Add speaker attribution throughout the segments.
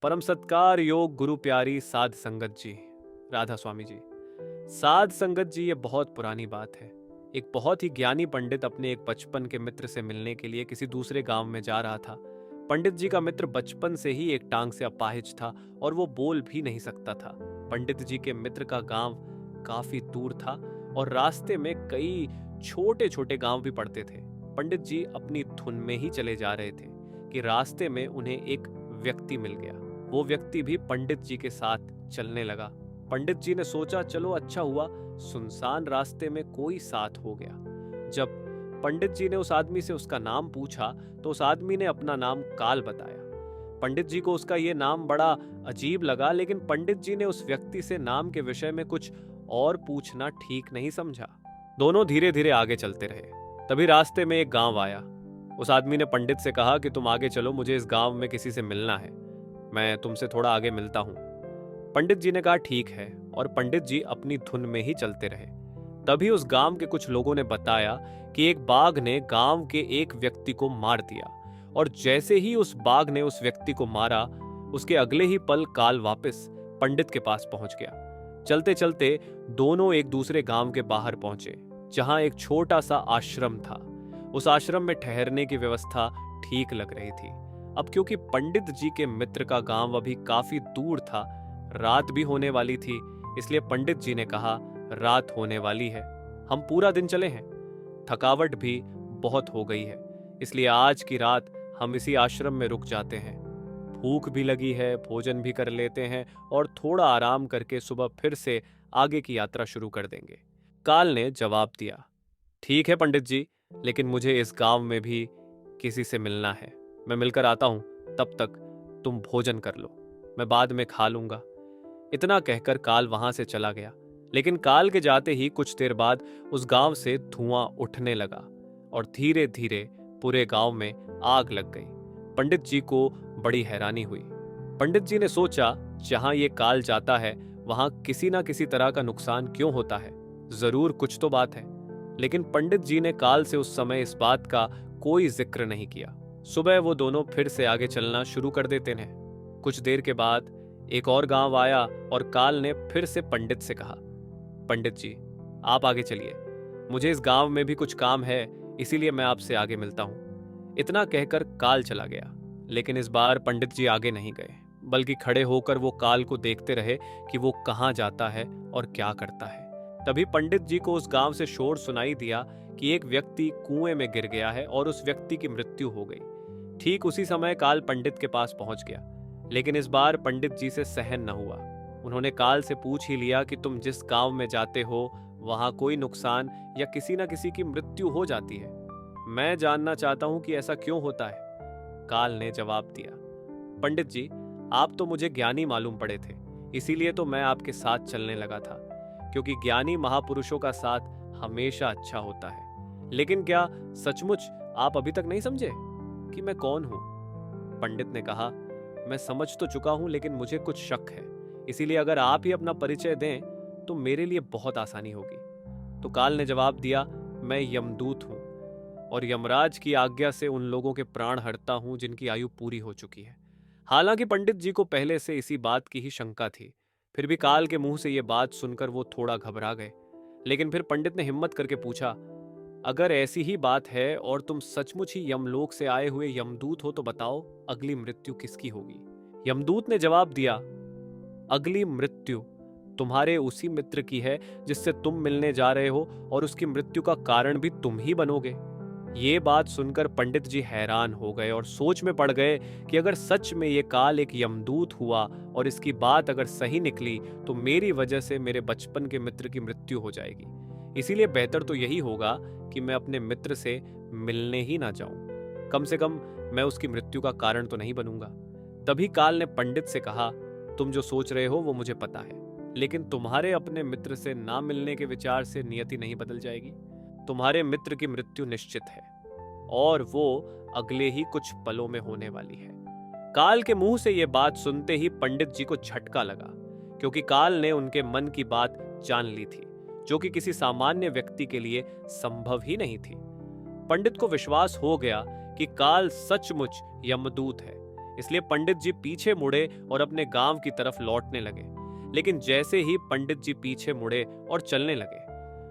Speaker 1: परम सत्कार योग गुरु प्यारी साध संगत जी, राधा स्वामी जी। साध संगत जी, ये बहुत पुरानी बात है। एक बहुत ही ज्ञानी पंडित अपने एक बचपन के मित्र से मिलने के लिए किसी दूसरे गांव में जा रहा था। पंडित जी का मित्र बचपन से ही एक टांग से अपाहिज था और वो बोल भी नहीं सकता था। पंडित जी के मित्र का गांव काफी दूर था और रास्ते में कई छोटे छोटे गांव भी पड़ते थे। पंडित जी अपनी धुन में ही चले जा रहे थे कि रास्ते में उन्हें एक व्यक्ति मिल गया। वो व्यक्ति भी पंडित जी के साथ चलने लगा। पंडित जी ने सोचा, चलो अच्छा हुआ सुनसान रास्ते में कोई साथ हो गया। जब पंडित जी ने उस आदमी से उसका नाम पूछा तो उस आदमी ने अपना नाम काल बताया। पंडित जी को उसका ये नाम बड़ा अजीब लगा, लेकिन पंडित जी ने उस व्यक्ति से नाम के विषय में कुछ और पूछना ठीक नहीं समझा। दोनों धीरे धीरे आगे चलते रहे। तभी रास्ते में एक गांव आया। उस आदमी ने पंडित से कहा कि तुम आगे चलो, मुझे इस गांव में किसी से मिलना है, मैं तुमसे थोड़ा आगे मिलता हूं। पंडित जी ने कहा ठीक है, और पंडित जी अपनी धुन में ही चलते रहे। तभी उस गांव के कुछ लोगों ने बताया कि एक बाघ ने गांव के एक व्यक्ति को मार दिया, और जैसे ही उस बाघ ने उस व्यक्ति को मारा, उसके अगले ही पल काल वापस पंडित के पास पहुंच गया। चलते चलते दोनों एक दूसरे गांव के बाहर पहुंचे, जहां एक छोटा सा आश्रम था। उस आश्रम में ठहरने की व्यवस्था ठीक लग रही थी। अब क्योंकि पंडित जी के मित्र का गांव अभी काफी दूर था, रात भी होने वाली थी, इसलिए पंडित जी ने कहा, रात होने वाली है, हम पूरा दिन चले हैं, थकावट भी बहुत हो गई है, इसलिए आज की रात हम इसी आश्रम में रुक जाते हैं। भूख भी लगी है, भोजन भी कर लेते हैं और थोड़ा आराम करके सुबह फिर से आगे की यात्रा शुरू कर देंगे। काल ने जवाब दिया, ठीक है पंडित जी, लेकिन मुझे इस गांव में भी किसी से मिलना है, मैं मिलकर आता हूं, तब तक तुम भोजन कर लो, मैं बाद में खा लूंगा। इतना कहकर काल वहां से चला गया। लेकिन काल के जाते ही कुछ देर बाद उस गांव से धुआं उठने लगा और धीरे धीरे पूरे गांव में आग लग गई। पंडित जी को बड़ी हैरानी हुई। पंडित जी ने सोचा, जहां ये काल जाता है वहां किसी ना किसी तरह का नुकसान क्यों होता है, जरूर कुछ तो बात है। लेकिन पंडित जी ने काल से उस समय इस बात का कोई जिक्र नहीं किया। सुबह वो दोनों फिर से आगे चलना शुरू कर देते हैं। कुछ देर के बाद एक और गांव आया और काल ने फिर से पंडित से कहा, पंडित जी आप आगे चलिए, मुझे इस गांव में भी कुछ काम है, इसीलिए मैं आपसे आगे मिलता हूं। इतना कहकर काल चला गया। लेकिन इस बार पंडित जी आगे नहीं गए, बल्कि खड़े होकर वो काल को देखते रहे कि वो कहां जाता है और क्या करता है। तभी पंडित जी को उस गांव से शोर सुनाई दिया कि एक व्यक्ति कुएं में गिर गया है और उस व्यक्ति की मृत्यु हो गई। ठीक उसी समय काल पंडित के पास पहुंच गया, लेकिन इस बार पंडित जी से सहन न हुआ। उन्होंने काल से पूछ ही लिया कि तुम जिस गांव में जाते हो वहां कोई नुकसान या किसी न किसी की मृत्यु हो जाती है, मैं जानना चाहता हूं कि ऐसा क्यों होता है। काल ने जवाब दिया, पंडित जी आप तो मुझे ज्ञानी मालूम पड़े थे, इसीलिए तो मैं आपके साथ चलने लगा था, क्योंकि ज्ञानी महापुरुषों का साथ हमेशा अच्छा होता है। लेकिन क्या सचमुच आप अभी तक नहीं समझे कि मैं कौन हूं? पंडित ने कहा, मैं समझ तो चुका हूं, लेकिन मुझे कुछ शक है, इसीलिए अगर आप ही अपना परिचय दें तो मेरे लिए बहुत आसानी होगी। तो काल ने जवाब दिया, मैं यमदूत हूं और यमराज की आज्ञा से उन लोगों के प्राण हरता हूं जिनकी आयु पूरी हो चुकी है। हालांकि पंडित जी को पहले से इसी बात की ही शंका थी, फिर भी काल के मुंह से यह बात सुनकर वो थोड़ा घबरा गए। लेकिन फिर पंडित ने हिम्मत करके पूछा, अगर ऐसी ही बात है और तुम सचमुच ही यमलोक से आए हुए यमदूत हो तो बताओ, अगली मृत्यु किसकी होगी? यमदूत ने जवाब दिया, अगली मृत्यु तुम्हारे उसी मित्र की है जिससे तुम मिलने जा रहे हो, और उसकी मृत्यु का कारण भी तुम ही बनोगे। ये बात सुनकर पंडित जी हैरान हो गए और सोच में पड़ गए कि अगर सच में ये काल एक यमदूत हुआ और इसकी बात अगर सही निकली तो मेरी वजह से मेरे बचपन के मित्र की मृत्यु हो जाएगी। इसीलिए बेहतर तो यही होगा कि मैं अपने मित्र से मिलने ही ना जाऊं, कम से कम मैं उसकी मृत्यु का कारण तो नहीं बनूंगा। तभी काल ने पंडित से कहा, तुम जो सोच रहे हो वो मुझे पता है, लेकिन तुम्हारे अपने मित्र से ना मिलने के विचार से नियति नहीं बदल जाएगी। तुम्हारे मित्र की मृत्यु निश्चित है और वो अगले ही कुछ पलों में होने वाली है। काल के मुंह से यह बात सुनते ही पंडित जी को झटका लगा, क्योंकि काल ने उनके मन की बात जान ली थी, जो कि किसी सामान्य व्यक्ति के लिए संभव ही नहीं थी। पंडित को विश्वास हो गया कि काल सचमुच यमदूत है, इसलिए पंडित जी पीछे मुड़े और अपने गांव की तरफ लौटने लगे। लेकिन जैसे ही पंडित जी पीछे मुड़े और चलने लगे,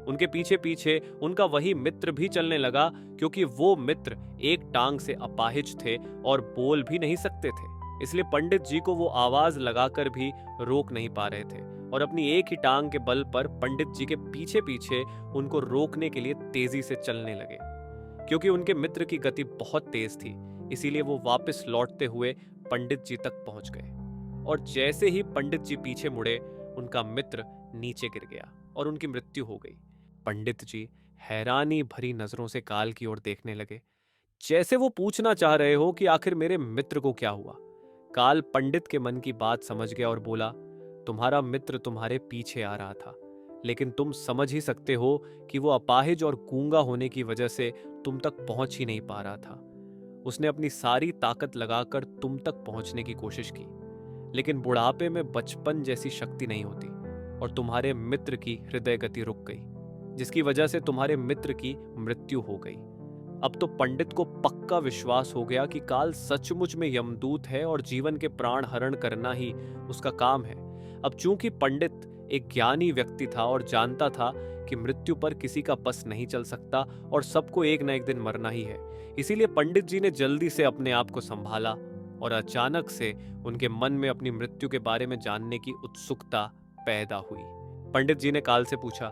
Speaker 1: उनके पीछे पीछे उनका वही मित्र भी चलने लगा, क्योंकि वो मित्र एक टांग से अपाहिज थे और बोल भी नहीं सकते थे। इसलिए पंडित जी को वो आवाज लगाकर भी रोक नहीं पा रहे थे और अपनी एक ही टांग के बल पर पंडित जी के पीछे पीछे उनको रोकने के लिए तेजी से चलने लगे। क्योंकि उनके मित्र की गति बहुत तेज थी, इसीलिए वो वापस लौटते हुए पंडित जी तक पहुंच गए। और जैसे ही पंडित जी पीछे मुड़े, उनका मित्र नीचे गिर गया और उनकी मृत्यु हो गई। पंडित जी हैरानी भरी नजरों से काल की ओर देखने लगे, जैसे वो पूछना चाह रहे हो कि आखिर मेरे मित्र को क्या हुआ। काल पंडित के मन की बात समझ गया और बोला, तुम्हारा मित्र तुम्हारे पीछे आ रहा था, लेकिन तुम समझ ही सकते हो कि वो अपाहिज और गूंगा होने की वजह से तुम तक पहुंच ही नहीं पा रहा था। उसने अपनी सारी ताकत लगाकर तुम तक पहुंचने की कोशिश की, लेकिन बुढ़ापे में बचपन जैसी शक्ति नहीं होती और तुम्हारे मित्र की हृदय गति रुक गई, जिसकी वजह से तुम्हारे मित्र की मृत्यु हो गई। अब तो पंडित को पक्का विश्वास हो गया कि काल सचमुच में यमदूत है और जीवन के प्राण हरण करना ही उसका काम है। अब चूंकि पंडित एक ज्ञानी व्यक्ति था और जानता था कि मृत्यु पर किसी का बस नहीं चल सकता और सबको एक न एक दिन मरना ही है, इसीलिए पंडित जी ने जल्दी से अपने आप को संभाला और अचानक से उनके मन में अपनी मृत्यु के बारे में जानने की उत्सुकता पैदा हुई। पंडित जी ने काल से पूछा,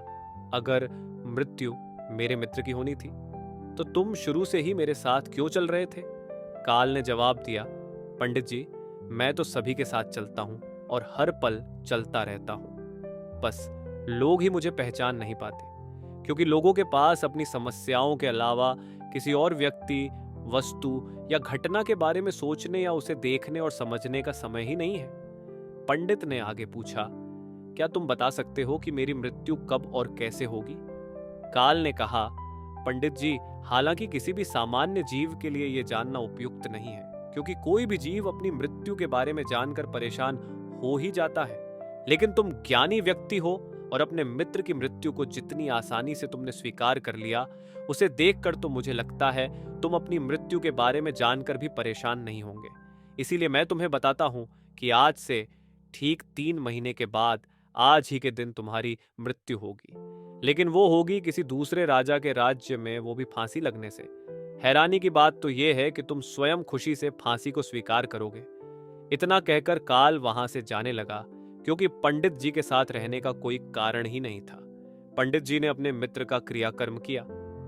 Speaker 1: अगर मृत्यु मेरे मित्र की होनी थी तो तुम शुरू से ही मेरे साथ क्यों चल रहे थे? काल ने जवाब दिया, पंडित जी, मैं तो सभी के साथ चलता हूं और हर पल चलता रहता हूं, बस लोग ही मुझे पहचान नहीं पाते, क्योंकि लोगों के पास अपनी समस्याओं के अलावा किसी और व्यक्ति, वस्तु या घटना के बारे में सोचने या उसे देखने और समझने का समय ही नहीं है। पंडित ने आगे पूछा, क्या तुम बता सकते हो कि मेरी मृत्यु कब और कैसे होगी? काल ने कहा, पंडित जी, हालांकि किसी भी सामान्य जीव के लिए यह जानना उपयुक्त नहीं है, क्योंकि कोई भी जीव अपनी मृत्यु के बारे में जानकर परेशान हो ही जाता है, लेकिन तुम ज्ञानी व्यक्ति हो और अपने मित्र की मृत्यु को जितनी आसानी से तुमने स्वीकार कर लिया, उसे देखकर तो मुझे लगता है तुम अपनी मृत्यु के बारे में जानकर भी परेशान नहीं होंगे। इसीलिए मैं तुम्हें बताता हूं कि आज से ठीक 3 महीने के बाद आज ही के दिन तुम्हारी मृत्यु होगी, लेकिन वो होगी किसी दूसरे राजा के राज्य में, वो भी फांसी लगने से। हैरानी की बात तो यह है कि तुम स्वयं खुशी से फांसी को स्वीकार करोगे। इतना कहकर काल वहां से जाने लगा, क्योंकि पंडित जी के साथ रहने का कोई कारण ही नहीं था। पंडित जी ने अपने मित्र का क्रियाकर्म किया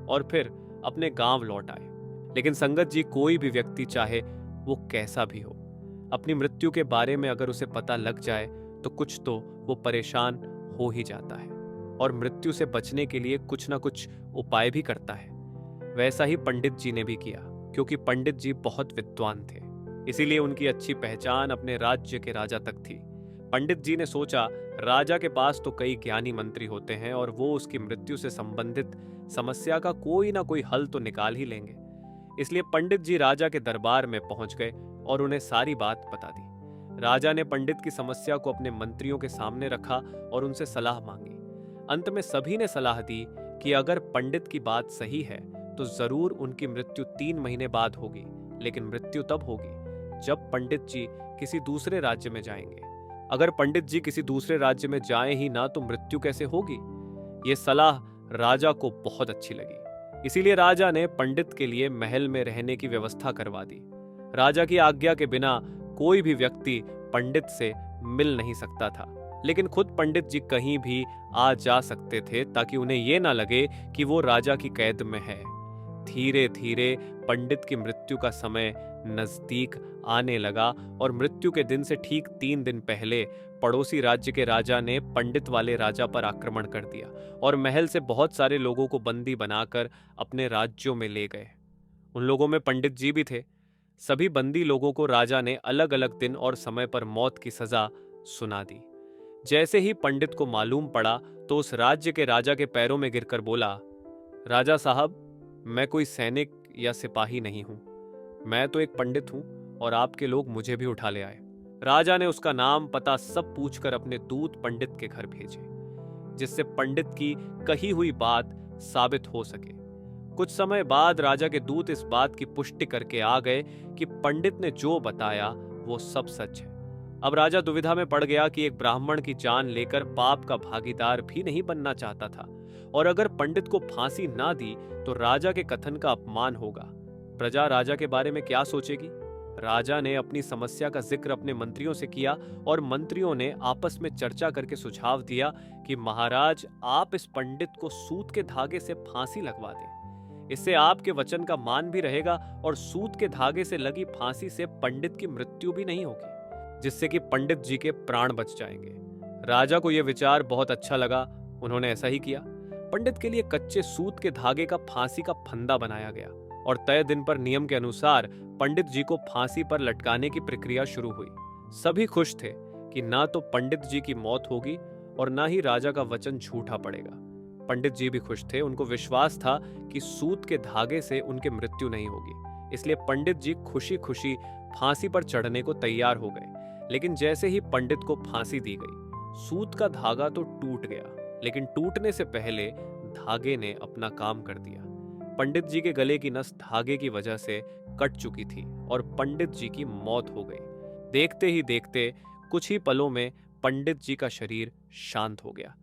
Speaker 1: और फिर अपने गांव लौट आए। लेकिन संगत जी, कोई भी व्यक्ति चाहे वो कैसा भी हो, अपनी मृत्यु के बारे में अगर उसे पता लग जाए तो कुछ तो वो परेशान हो ही जाता है और मृत्यु से बचने के लिए कुछ ना कुछ उपाय भी करता है। वैसा ही पंडित जी ने भी किया, क्योंकि पंडित जी बहुत विद्वान थे, इसीलिए उनकी अच्छी पहचान अपने राज्य के राजा तक थी। पंडित जी ने सोचा, राजा के पास तो कई ज्ञानी मंत्री होते हैं और वो उसकी मृत्यु से संबंधित समस्या का कोई ना कोई हल तो निकाल ही लेंगे। इसलिए पंडित जी राजा के दरबार में पहुंच गए और उन्हें सारी बात बता दी। राजा ने पंडित की समस्या को अपने मंत्रियों के सामने रखा और उनसे सलाह मांगी। अंत में सभी ने सलाह दी कि अगर पंडित की बात सही है तो जरूर उनकी मृत्यु 3 महीने बाद होगी, लेकिन मृत्यु तब होगी जब पंडित जी किसी दूसरे राज्य में जाएंगे। अगर पंडित जी किसी दूसरे राज्य में जाएं ही ना तो मृत्यु कैसे होगी? ये सलाह राजा को बहुत अच्छी लगी, इसीलिए राजा ने पंडित के लिए महल में रहने की व्यवस्था करवा दी। राजा की आज्ञा के बिना कोई भी व्यक्ति पंडित से मिल नहीं सकता था, लेकिन खुद पंडित जी कहीं भी आ जा सकते थे ताकि उन्हें यह ना लगे कि वो राजा की कैद में है। धीरे धीरे पंडित की मृत्यु का समय नजदीक आने लगा और मृत्यु के दिन से ठीक 3 दिन पहले पड़ोसी राज्य के राजा ने पंडित वाले राजा पर आक्रमण कर दिया और महल से बहुत सारे लोगों को बंदी बनाकर अपने राज्यों में ले गए। उन लोगों में पंडित जी भी थे। सभी बंदी लोगों को राजा ने अलग अलग दिन और समय पर मौत की सजा सुना दी। जैसे ही पंडित को मालूम पड़ा तो उस राज्य के राजा के पैरों में गिरकर बोला, राजा साहब, मैं कोई सैनिक या सिपाही नहीं हूं, मैं तो एक पंडित हूं और आपके लोग मुझे भी उठा ले आए। राजा ने उसका नाम पता सब पूछकर अपने दूत पंडित के घर भेजे, जिससे पंडित की कही हुई बात साबित हो सके। कुछ समय बाद राजा के दूत इस बात की पुष्टि करके आ गए कि पंडित ने जो बताया वो सब सच है। अब राजा दुविधा में पड़ गया कि एक ब्राह्मण की जान लेकर पाप का भागीदार भी नहीं बनना चाहता था, और अगर पंडित को फांसी ना दी तो राजा के कथन का अपमान होगा। प्रजा राजा के बारे में क्या सोचेगी? राजा ने अपनी समस्या का जिक्र अपने मंत्रियों से किया और मंत्रियों ने आपस में चर्चा करके सुझाव दिया कि महाराज, आप इस पंडित को सूत के धागे से फांसी लगवा दें। इससे आपके वचन का मान भी रहेगा और सूत के धागे से लगी फांसी से पंडित की मृत्यु भी नहीं होगी, जिससे कि पंडित जी के प्राण बच जाएंगे। राजा को यह विचार बहुत अच्छा लगा। उन्होंने ऐसा ही किया। पंडित के लिए कच्चे सूत के धागे का फांसी का फंदा बनाया गया और तय दिन पर नियम के अनुसार पंडित जी को फांसी पर लटकाने की प्रक्रिया शुरू हुई। सभी खुश थे कि ना तो पंडित जी की मौत होगी और ना ही राजा का वचन झूठा पड़ेगा। पंडित जी भी खुश थे। उनको विश्वास था कि सूत के धागे से उनकी मृत्यु नहीं होगी, इसलिए पंडित जी खुशी खुशी फांसी पर चढ़ने को तैयार हो गए। लेकिन जैसे ही पंडित को फांसी दी गई, सूत का धागा तो टूट गया, लेकिन टूटने से पहले धागे ने अपना काम कर दिया। पंडित जी के गले की नस धागे की वजह से कट चुकी थी और पंडित जी की मौत हो गई। देखते ही देखते कुछ ही पलों में पंडित जी का शरीर शांत हो गया।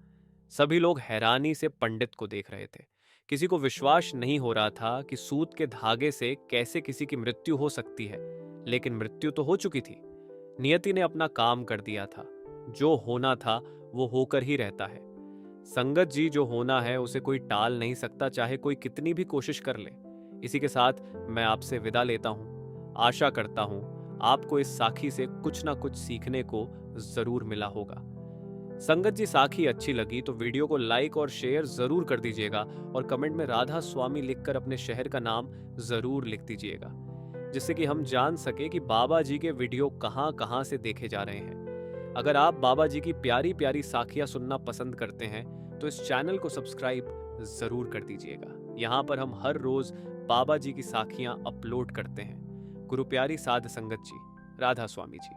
Speaker 1: सभी लोग हैरानी से पंडित को देख रहे थे। किसी को विश्वास नहीं हो रहा था कि सूत के धागे से कैसे किसी की मृत्यु हो सकती है, लेकिन मृत्यु तो हो चुकी थी। नियति ने अपना काम कर दिया था। जो होना था वो होकर ही रहता है। संगत जी, जो होना है उसे कोई टाल नहीं सकता, चाहे कोई कितनी भी कोशिश कर ले। इसी के साथ मैं आपसे विदा लेता हूँ। आशा करता हूँ आपको इस साखी से कुछ ना कुछ सीखने को जरूर मिला होगा। संगत जी, साखी अच्छी लगी तो वीडियो को लाइक और शेयर जरूर कर दीजिएगा और कमेंट में राधा स्वामी लिखकर अपने शहर का नाम जरूर लिख दीजिएगा, जिससे कि हम जान सके कि बाबा जी के वीडियो कहाँ कहाँ से देखे जा रहे हैं। अगर आप बाबा जी की प्यारी प्यारी साखियां सुनना पसंद करते हैं तो इस चैनल को सब्सक्राइब जरूर कर दीजिएगा। यहाँ पर हम हर रोज बाबा जी की साखियां अपलोड करते हैं। गुरु प्यारी साध संगत जी, राधा स्वामी जी।